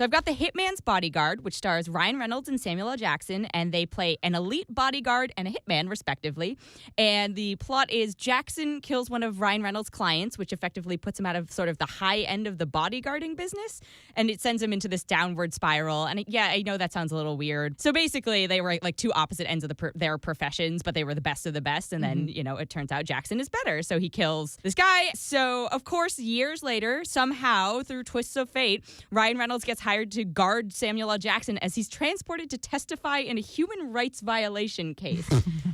So I've got The Hitman's Bodyguard, which stars Ryan Reynolds and Samuel L. Jackson, and they play an elite bodyguard and a hitman, respectively. And the plot is Jackson kills one of Ryan Reynolds' clients, which effectively puts him out of sort of the high end of the bodyguarding business, and it sends him into this downward spiral. And I know that sounds a little weird. So basically, they were like two opposite ends of their professions, but they were the best of the best. And then, it turns out Jackson is better. So he kills this guy. So, of course, years later, somehow, through twists of fate, Ryan Reynolds gets hired to guard Samuel L. Jackson as he's transported to testify in a human rights violation case.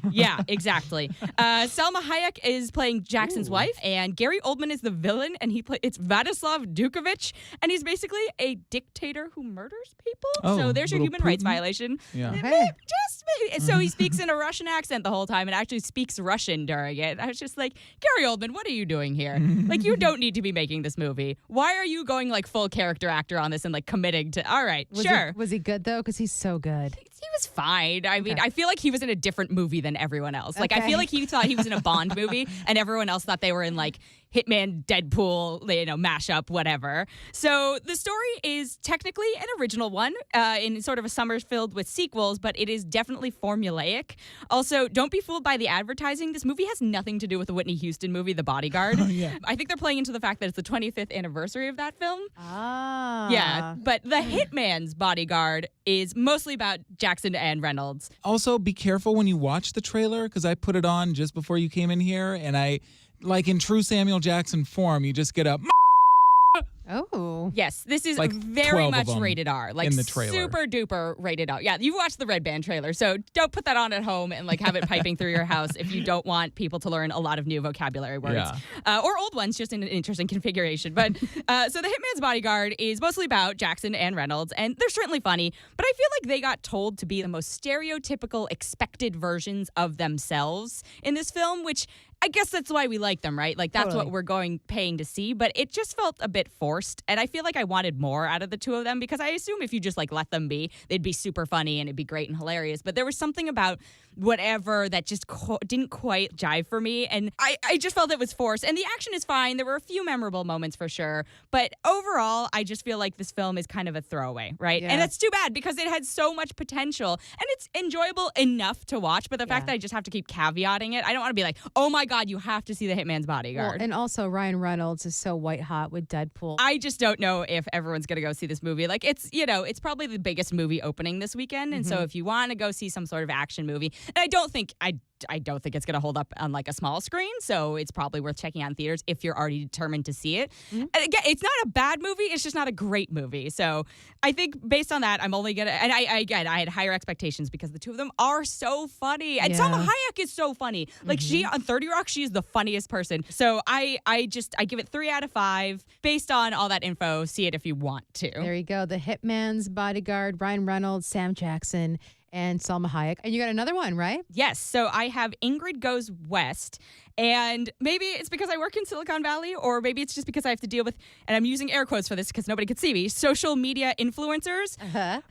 Yeah, exactly. Salma Hayek is playing Jackson's wife, and Gary Oldman is the villain, and it's Vladislav Dukovich, and he's basically a dictator who murders people. So there's your human rights violation. Yeah. Just maybe. So he speaks in a Russian accent the whole time and actually speaks Russian during it. I was just like, Gary Oldman, what are you doing here? Like, you don't need to be making this movie. Why are you going like full character actor on this and like committing to, all right, sure. Was he good though? Because he's so good. He was fine. I mean, I feel like he was in a different movie than everyone else. Like, I feel like he thought he was in a Bond movie and everyone else thought they were in like Hitman, Deadpool, mashup, whatever. So the story is technically an original one in sort of a summer filled with sequels, but it is definitely formulaic. Also, don't be fooled by the advertising. This movie has nothing to do with the Whitney Houston movie, The Bodyguard. I think they're playing into the fact that it's the 25th anniversary of that film. Ah. Yeah, but The Hitman's Bodyguard is mostly about Jackson and Reynolds. Also, be careful when you watch the trailer, because I put it on just before you came in here, and like in true Samuel Jackson form, you just get up. Oh. Yes, this is Like very 12 of much them rated R. Like in the trailer. Super duper rated R. Yeah, you've watched the Red Band trailer, so don't put that on at home and like have it piping through your house if you don't want people to learn a lot of new vocabulary words. Yeah. Or old ones, just in an interesting configuration. But so The Hitman's Bodyguard is mostly about Jackson and Reynolds, and they're certainly funny, but I feel like they got told to be the most stereotypical expected versions of themselves in this film, which I guess that's why we like them, right? Like, that's what we're paying to see, but it just felt a bit forced, and I feel like I wanted more out of the two of them, because I assume if you just, like, let them be, they'd be super funny and it'd be great and hilarious, but there was something about whatever that just didn't quite jive for me, and I just felt it was forced, and the action is fine. There were a few memorable moments for sure, but overall, I just feel like this film is kind of a throwaway, right? Yeah. And that's too bad, because it had so much potential, and it's enjoyable enough to watch, but the fact that I just have to keep caveating it, I don't want to be like, oh my God, you have to see The Hitman's Bodyguard. Well, and also Ryan Reynolds is so white hot with Deadpool. I just don't know if everyone's going to go see this movie. Like, it's probably the biggest movie opening this weekend. And so if you want to go see some sort of action movie, and I don't think it's going to hold up on like a small screen, so it's probably worth checking out in theaters if you're already determined to see it. And again, it's not a bad movie, it's just not a great movie. So I think based on that, I'm only going to, and I had higher expectations because the two of them are so funny. And Salma Hayek is so funny. Like, she on 30 Rock, she is the funniest person. So I give it 3 out of 5 based on all that info. See it if you want to. There you go. The Hitman's Bodyguard, Ryan Reynolds, Sam Jackson, and Salma Hayek. And you got another one, right? Yes. So I have Ingrid Goes West. And maybe it's because I work in Silicon Valley, or maybe it's just because I have to deal with, and I'm using air quotes for this because nobody could see me, social media influencers.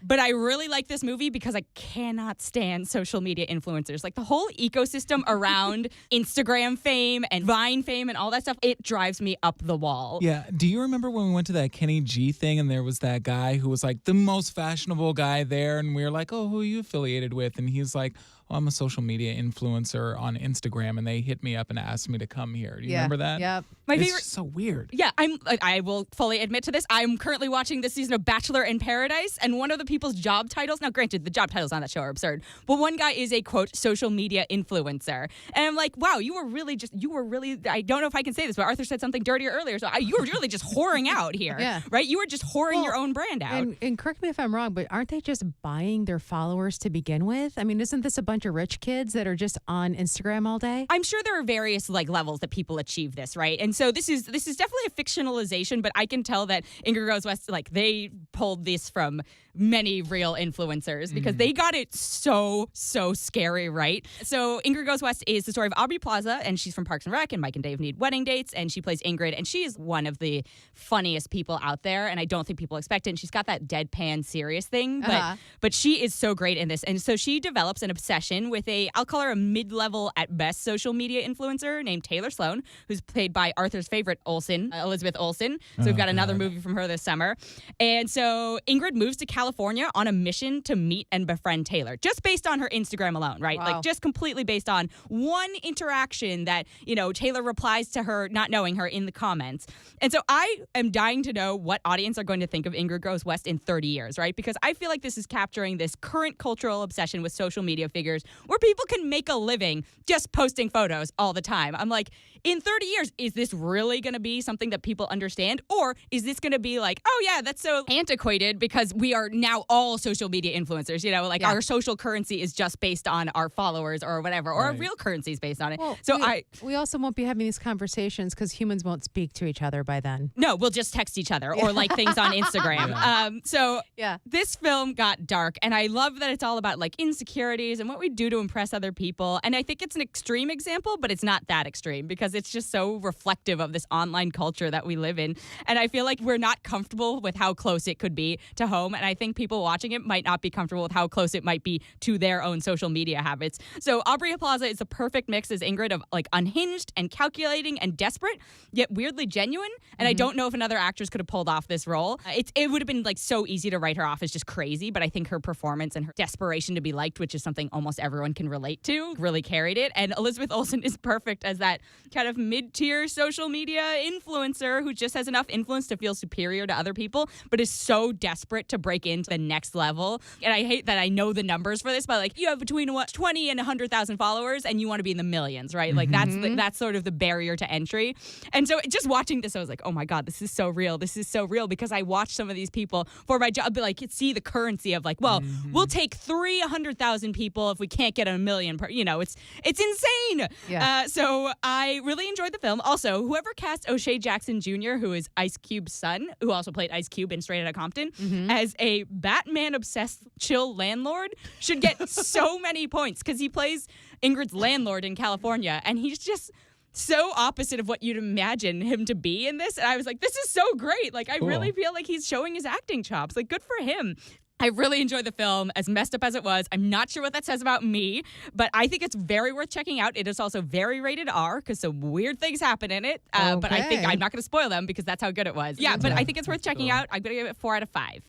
But I really like this movie because I cannot stand social media influencers. Like, the whole ecosystem around Instagram fame and Vine fame and all that stuff, it drives me up the wall. Yeah. Do you remember when we went to that Kenny G thing and there was that guy who was like the most fashionable guy there, and we were like, oh, who are you affiliated with? And he's like, oh, I'm a social media influencer on Instagram, and they hit me up and asked me to come here. Do you remember that? Yep. My favorite. It's so weird. Yeah, I will fully admit to this. I'm currently watching this season of Bachelor in Paradise, and one of the people's job titles, now granted, the job titles on that show are absurd, but one guy is a, quote, social media influencer. And I'm like, wow, you were really, I don't know if I can say this, but Arthur said something dirtier earlier, so you were really just whoring out here, right? You were just whoring your own brand out. And correct me if I'm wrong, but aren't they just buying their followers to begin with? I mean, isn't this a bunch of rich kids that are just on Instagram all day? I'm sure there are various like levels that people achieve this, right? And so this is definitely a fictionalization, but I can tell that Ingrid Goes West, like, they pulled this from many real influencers because they got it so scary, right? So Ingrid Goes West is the story of Aubrey Plaza, and she's from Parks and Rec, and Mike and Dave Need Wedding Dates, and she plays Ingrid, and she is one of the funniest people out there, and I don't think people expect it, and she's got that deadpan serious thing, but she is so great in this. And so she develops an obsession obsession with I'll call her a mid-level at best social media influencer named Taylor Sloan, who's played by Arthur's favorite Olsen, Elizabeth Olsen. So we've got another movie from her this summer. And so Ingrid moves to California on a mission to meet and befriend Taylor, just based on her Instagram alone, right? Wow. Like just completely based on one interaction that, Taylor replies to her not knowing her in the comments. And so I am dying to know what audience are going to think of Ingrid Goes West in 30 years, right? Because I feel like this is capturing this current cultural obsession with social media figures where people can make a living just posting photos all the time. I'm like, in 30 years, is this really going to be something that people understand? Or is this going to be like, oh yeah, that's so antiquated because we are now all social media influencers, our social currency is just based on our followers or whatever, or our real currency is based on it. Well, So we also won't be having these conversations because humans won't speak to each other by then. No, we'll just text each other or like things on Instagram. So this film got dark, and I love that it's all about like insecurities and what we do to impress other people. And I think it's an extreme example, but it's not that extreme because it's just so reflective of this online culture that we live in. And I feel like we're not comfortable with how close it could be to home. And I think people watching it might not be comfortable with how close it might be to their own social media habits. So Aubrey Plaza is the perfect mix as Ingrid of like unhinged and calculating and desperate, yet weirdly genuine. And I don't know if another actress could have pulled off this role. It would have been like so easy to write her off as just crazy, but I think her performance and her desperation to be liked, which is something almost everyone can relate to, really carried it. And Elizabeth Olsen is perfect as that kind of mid-tier social media influencer who just has enough influence to feel superior to other people, but is so desperate to break into the next level. And I hate that I know the numbers for this, but like you have between 20 and 100,000 followers and you want to be in the millions, right? Like that's sort of the barrier to entry. And so just watching this, I was like, oh my God, this is so real. This is so real because I watch some of these people for my job, but like see the currency of like, well, we'll take 300,000 people if we can't get a million per, it's insane. Yeah. So I really enjoyed the film. Also, whoever cast O'Shea Jackson Jr., who is Ice Cube's son, who also played Ice Cube in Straight Outta Compton, as a Batman-obsessed chill landlord should get so many points because he plays Ingrid's landlord in California, and he's just so opposite of what you'd imagine him to be in this. And I was like, this is so great. Like, I really feel like he's showing his acting chops. Like, good for him. I really enjoyed the film, as messed up as it was. I'm not sure what that says about me, but I think it's very worth checking out. It is also very rated R because some weird things happen in it. But I think I'm not going to spoil them because that's how good it was. Yeah, but I think it's worth checking out. I'm going to give it 4 out of 5.